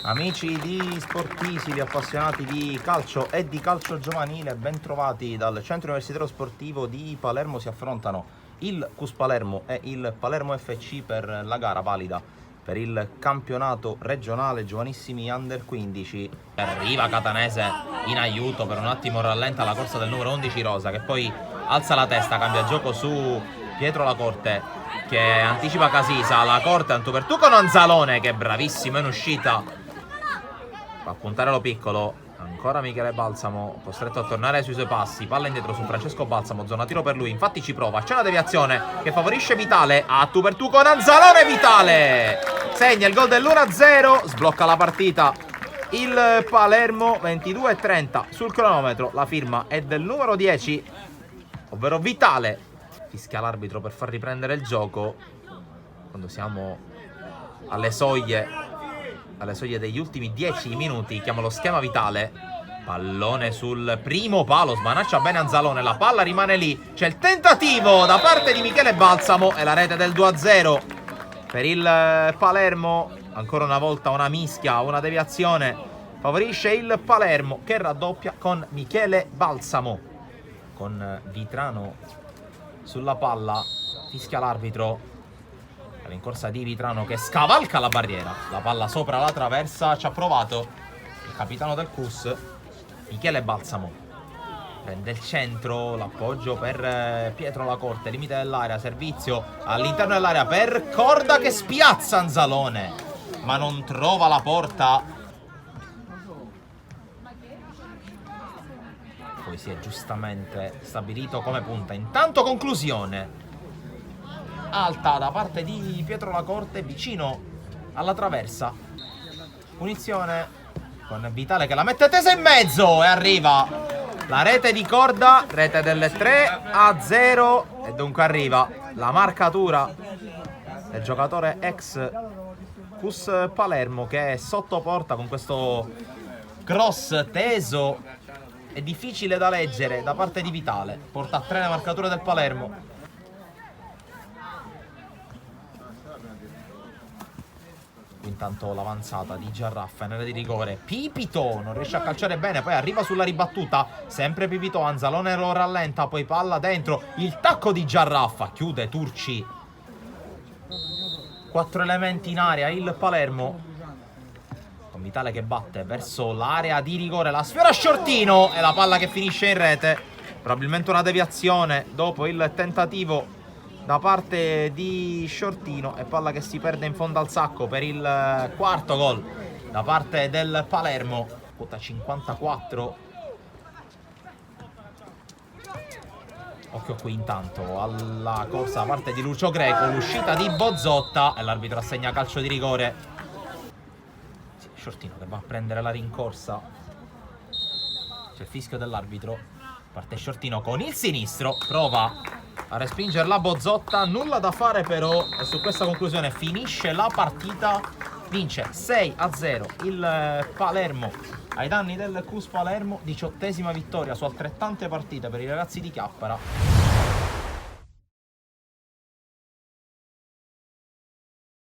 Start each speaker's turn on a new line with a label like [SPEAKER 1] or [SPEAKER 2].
[SPEAKER 1] Amici di Sportisili, appassionati di calcio e di calcio giovanile, ben trovati dal Centro Universitario Sportivo di Palermo. Si affrontano il CUS Palermo e il Palermo FC per la gara valida per il campionato regionale giovanissimi under 15. Arriva Catanese in aiuto, per un attimo rallenta la corsa del numero 11 Rosa, che poi alza la testa, cambia gioco su Pietro Lacorte, che anticipa Casisa. Lacorte, Antu per tu con Anzalone, che è bravissimo in uscita, a puntare lo piccolo. Ancora Michele Balsamo, costretto a tornare sui suoi passi. Palla indietro su Francesco Balsamo, zona tiro per lui. Infatti ci prova, c'è una deviazione che favorisce Vitale. A tu per tu con Anzalone. Vitale segna il gol dell'1-0, sblocca la partita il Palermo. 22:30 sul cronometro. La firma è del numero 10, ovvero Vitale. Fischia l'arbitro per far riprendere il gioco quando siamo alle soglie degli ultimi 10 minuti. Chiama lo schema Vitale. Pallone sul primo palo, smanaccia bene Anzalone, la palla rimane lì. C'è il tentativo da parte di Michele Balsamo e la rete del 2-0 per il Palermo. Ancora una volta una mischia, una deviazione favorisce il Palermo, che raddoppia con Michele Balsamo. Con Vitrano sulla palla, fischia l'arbitro. Rincorsa di Vitrano che scavalca la barriera, la palla sopra la traversa. Ci ha provato il capitano del CUS, Michele Balsamo. Prende il centro, l'appoggio per Pietro Lacorte, limite dell'area, servizio all'interno dell'area per Corda che spiazza Anzalone, ma non trova la porta. Poi si è giustamente stabilito come punta. Intanto conclusione alta da parte di Pietro Lacorte, vicino alla traversa. Punizione con Vitale che la mette tesa in mezzo e arriva la rete di Corda, rete del 3-0, e dunque arriva la marcatura del giocatore ex CUS Palermo, che è sotto porta con questo cross teso e difficile da leggere da parte di Vitale. Porta a 3 la marcatura del Palermo. Intanto l'avanzata di Giarraffa in area di rigore. Pipito non riesce a calciare bene, poi arriva sulla ribattuta, sempre Pipito, Anzalone lo rallenta, poi palla dentro, il tacco di Giarraffa, chiude Turci. 4 elementi in area il Palermo, con Vitale che batte verso l'area di rigore, la sfiora Sciortino e la palla che finisce in rete. Probabilmente una deviazione dopo il tentativo da parte di Sciortino, e palla che si perde in fondo al sacco per il quarto gol da parte del Palermo. Quota 54. Occhio qui intanto alla corsa da parte di Lucio Greco, l'uscita di Bozzotta e l'arbitro assegna calcio di rigore. Sì, Sciortino che va a prendere la rincorsa. C'è il fischio dell'arbitro. Parte Sciortino con il sinistro, prova a respingere la Bozzotta, nulla da fare però, e su questa conclusione finisce la partita. Vince 6-0 il Palermo ai danni del CUS Palermo, 18ª vittoria su altrettante partite per i ragazzi di Chiappara.